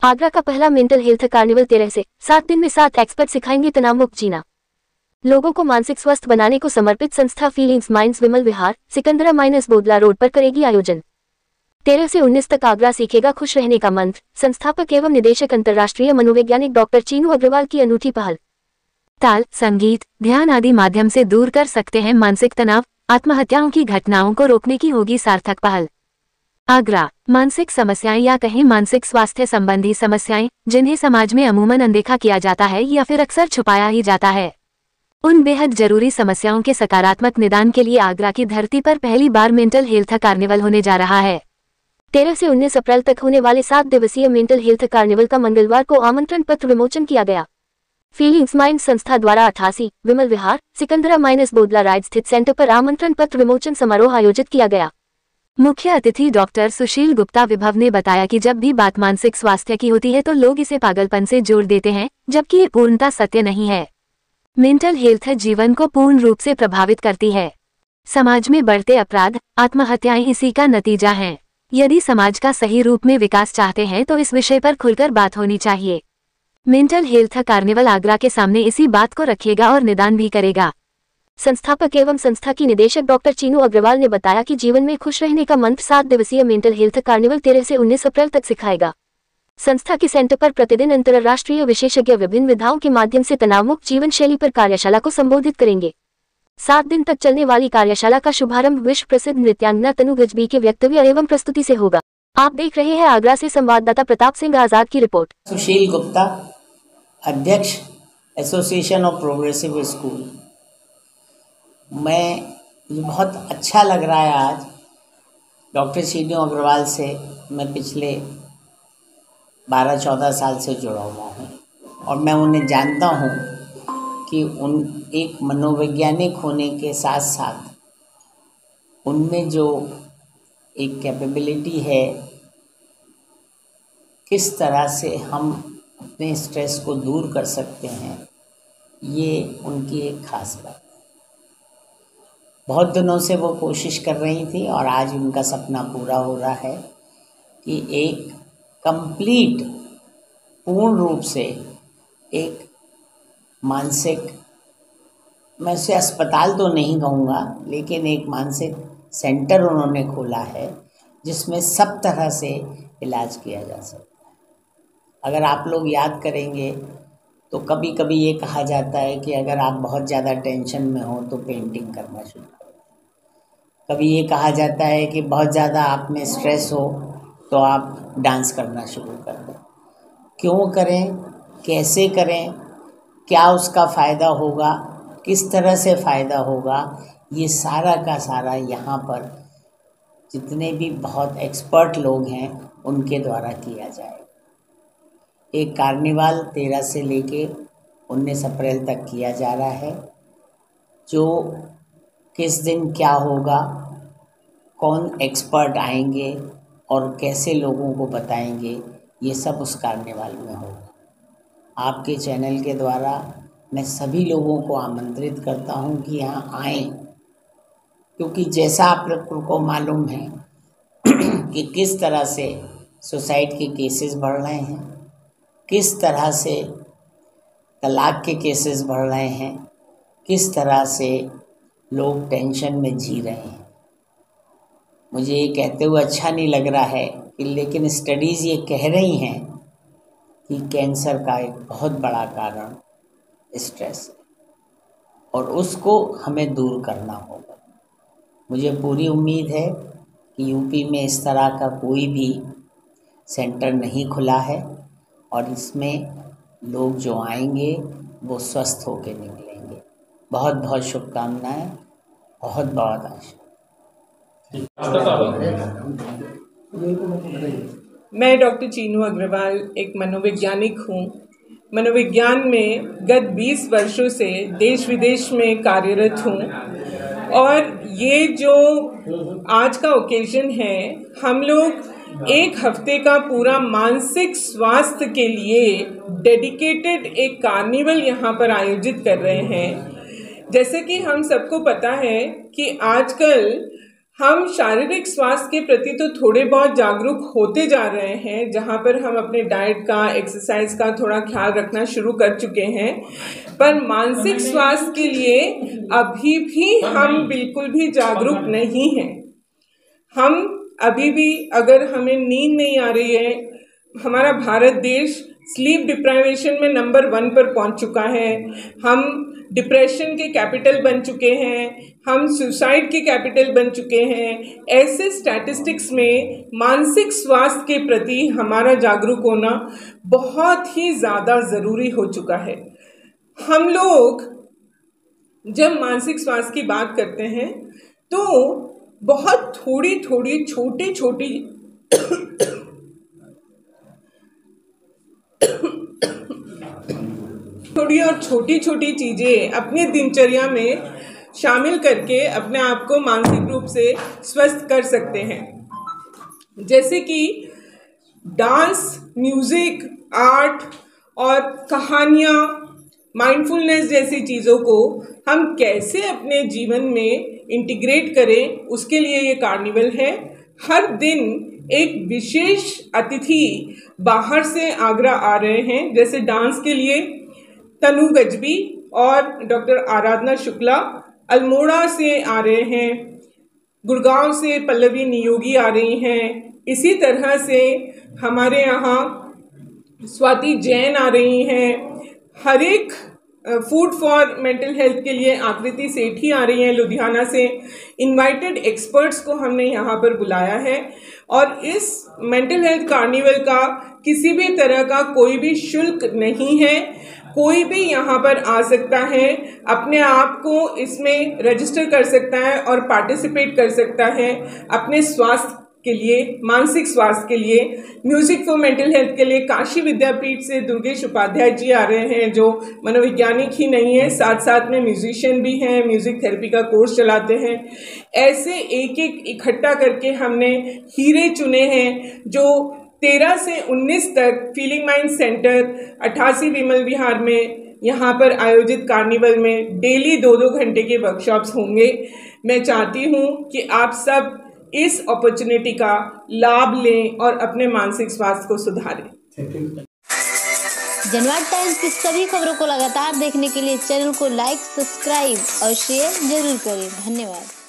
आगरा का पहला mental health carnival 13 से 7 दिन में 7 एक्सपर्ट सिखाएंगे तनाव मुक्त जीना। लोगों को मानसिक स्वस्थ बनाने को समर्पित संस्था फीलिंग्स माइंड्स विमल विहार सिकंदरा माइनस बोदला रोड पर करेगी आयोजन। 13 से 19 तक आगरा सीखेगा खुश रहने का मंत्र। संस्थापक एवं निदेशक अंतर्राष्ट्रीय मनोवैज्ञानिक डॉक्टर चीनू अग्रवाल की अनूठी पहल। ताल, संगीत, ध्यान आदि माध्यम से दूर कर सकते हैं मानसिक तनाव। आत्महत्याओं की घटनाओं को रोकने की होगी सार्थक पहल। आगरा। मानसिक समस्याएं या कहीं मानसिक स्वास्थ्य संबंधी समस्याएं जिन्हें समाज में अमूमन अनदेखा किया जाता है या फिर अक्सर छुपाया ही जाता है, उन बेहद जरूरी समस्याओं के सकारात्मक निदान के लिए आगरा की धरती पर पहली बार मेंटल हेल्थ कार्निवल होने जा रहा है। 13 से 19 अप्रैल तक होने वाले 7 दिवसीय मेंटल हेल्थ कार्निवल का मंगलवार को आमंत्रण पत्र विमोचन किया गया। फीलिंग्स माइंड संस्था द्वारा 88 विमल विहार सिकंदरा माइनस बोदला राइड स्थित सेंटर पर आमंत्रण पत्र विमोचन समारोह आयोजित किया गया। मुख्य अतिथि डॉक्टर सुशील गुप्ता विभव ने बताया कि जब भी बात मानसिक स्वास्थ्य की होती है तो लोग इसे पागलपन से जोड़ देते हैं, जबकि ये पूर्णतः सत्य नहीं है। मेंटल हेल्थ जीवन को पूर्ण रूप से प्रभावित करती है। समाज में बढ़ते अपराध, आत्महत्याएं इसी का नतीजा हैं। यदि समाज का सही रूप में विकास चाहते हैं तो इस विषय पर खुलकर बात होनी चाहिए। मेंटल हेल्थ कार्निवल आगरा के सामने इसी बात को रखेगा और निदान भी करेगा। संस्थापक एवं संस्था की निदेशक डॉक्टर चीनू अग्रवाल ने बताया कि जीवन में खुश रहने का मंत्र 7 दिवसीय मेंटल हेल्थ कार्निवल 13 से 19 अप्रैल तक सिखाएगा। संस्था के सेंटर पर प्रतिदिन अंतर्राष्ट्रीय विशेषज्ञ विभिन्न विधाओं के माध्यम से तनाव मुक्त जीवन शैली पर कार्यशाला को संबोधित करेंगे। 7 दिन तक चलने वाली कार्यशाला का शुभारंभ विश्व प्रसिद्ध नृत्यांगना तनु गजबी के वक्तव्य एवं प्रस्तुति से होगा। आप देख रहे हैं आगरा से संवाददाता प्रताप सिंह आजाद की रिपोर्ट। सुशील गुप्ता, अध्यक्ष एसोसिएशन ऑफ प्रोग्रेसिव स्कूल। मुझे बहुत अच्छा लग रहा है आज डॉक्टर चीनू अग्रवाल से मैं पिछले 12-14 साल से जुड़ा हुआ हूँ और मैं उन्हें जानता हूँ कि उन एक मनोवैज्ञानिक होने के साथ साथ उनमें जो एक कैपेबिलिटी है, किस तरह से हम अपने स्ट्रेस को दूर कर सकते हैं, ये उनकी एक खास बात है। बहुत दिनों से वो कोशिश कर रही थी और आज उनका सपना पूरा हो रहा है कि एक कंप्लीट पूर्ण रूप से एक मानसिक, मैं उसे अस्पताल तो नहीं कहूँगा, लेकिन एक मानसिक सेंटर उन्होंने खोला है जिसमें सब तरह से इलाज किया जा सकता है। अगर आप लोग याद करेंगे तो कभी कभी ये कहा जाता है कि अगर आप बहुत ज़्यादा टेंशन में हो तो पेंटिंग करना शुरू करें। कभी ये कहा जाता है कि बहुत ज़्यादा आप में स्ट्रेस हो तो आप डांस करना शुरू कर दें। क्यों करें, कैसे करें, क्या उसका फ़ायदा होगा, किस तरह से फ़ायदा होगा, ये सारा का सारा यहाँ पर जितने भी बहुत एक्सपर्ट लोग हैं उनके द्वारा किया जाएगा। एक कार्निवाल 13 से लेके 19 अप्रैल तक किया जा रहा है। जो किस दिन क्या होगा, कौन एक्सपर्ट आएंगे और कैसे लोगों को बताएंगे, ये सब उस कार्निवाल में होगा। आपके चैनल के द्वारा मैं सभी लोगों को आमंत्रित करता हूँ कि यहाँ आएँ, क्योंकि जैसा आप लोगों को मालूम है कि किस तरह से सुसाइड के केसेस बढ़ रहे हैं, किस तरह से तलाक के केसेस बढ़ रहे हैं, किस तरह से लोग टेंशन में जी रहे हैं। मुझे ये कहते हुए अच्छा नहीं लग रहा है कि लेकिन स्टडीज़ ये कह रही हैं कि कैंसर का एक बहुत बड़ा कारण स्ट्रेस है और उसको हमें दूर करना होगा। मुझे पूरी उम्मीद है कि यूपी में इस तरह का कोई भी सेंटर नहीं खुला है और इसमें लोग जो आएंगे वो स्वस्थ होकर निकलेंगे। बहुत बहुत शुभकामनाएं, बहुत बहुत आशा। मैं डॉक्टर चीनू अग्रवाल एक मनोवैज्ञानिक हूँ। मनोविज्ञान में गत 20 वर्षों से देश विदेश में कार्यरत हूँ और ये जो आज का ओकेजन है, हम लोग एक हफ्ते का पूरा मानसिक स्वास्थ्य के लिए डेडिकेटेड एक कार्निवल यहाँ पर आयोजित कर रहे हैं। जैसे कि हम सबको पता है कि आजकल हम शारीरिक स्वास्थ्य के प्रति तो थोड़े बहुत जागरूक होते जा रहे हैं, जहाँ पर हम अपने डाइट का, एक्सरसाइज का थोड़ा ख्याल रखना शुरू कर चुके हैं, पर मानसिक स्वास्थ्य के लिए अभी भी हम बिल्कुल भी जागरूक नहीं हैं। हम अभी भी, अगर हमें नींद नहीं आ रही है, हमारा भारत देश स्लीप डिप्राइवेशन में नंबर 1 पर पहुंच चुका है। हम डिप्रेशन के कैपिटल बन चुके हैं, हम सुसाइड के कैपिटल बन चुके हैं। ऐसे स्टैटिस्टिक्स में मानसिक स्वास्थ्य के प्रति हमारा जागरूक होना बहुत ही ज़्यादा ज़रूरी हो चुका है। हम लोग जब मानसिक स्वास्थ्य की बात करते हैं तो बहुत थोड़ी छोटी चीज़ें अपने दिनचर्या में शामिल करके अपने आप को मानसिक रूप से स्वस्थ कर सकते हैं। जैसे कि डांस, म्यूजिक, आर्ट और कहानियाँ, माइंडफुलनेस जैसी चीज़ों को हम कैसे अपने जीवन में इंटीग्रेट करें, उसके लिए ये कार्निवल है। हर दिन एक विशेष अतिथि बाहर से आगरा आ रहे हैं। जैसे डांस के लिए तनु गजबी और डॉक्टर आराधना शुक्ला अल्मोड़ा से आ रहे हैं, गुड़गांव से पल्लवी नियोगी आ रही हैं। इसी तरह से हमारे यहाँ स्वाति जैन आ रही हैं। हर एक फूड फॉर मेंटल हेल्थ के लिए आकृति सेठी आ रही हैं लुधियाना से। इनवाइटेड एक्सपर्ट्स को हमने यहाँ पर बुलाया है और इस मेंटल हेल्थ कार्निवल का किसी भी तरह का कोई भी शुल्क नहीं है। कोई भी यहाँ पर आ सकता है, अपने आप को इसमें रजिस्टर कर सकता है और पार्टिसिपेट कर सकता है अपने स्वास्थ्य के लिए, मानसिक स्वास्थ्य के लिए। म्यूजिक फॉर मेंटल हेल्थ के लिए काशी विद्यापीठ से दुर्गेश उपाध्याय जी आ रहे हैं, जो मनोवैज्ञानिक ही नहीं है, साथ साथ में म्यूजिशियन भी हैं, म्यूजिक थेरेपी का कोर्स चलाते हैं। ऐसे एक एक इकट्ठा करके हमने हीरे चुने हैं जो 13 से 19 तक फीलिंग माइंड सेंटर 88 विमल विहार में यहाँ पर आयोजित कार्निवल में डेली 2-2 घंटे के वर्कशॉप्स होंगे। मैं चाहती हूँ कि आप सब इस अपॉर्चुनिटी का लाभ लें और अपने मानसिक स्वास्थ्य को सुधारें। जनवाद टाइम्स की सभी खबरों को लगातार देखने के लिए चैनल को लाइक, सब्सक्राइब और शेयर जरूर करें। धन्यवाद।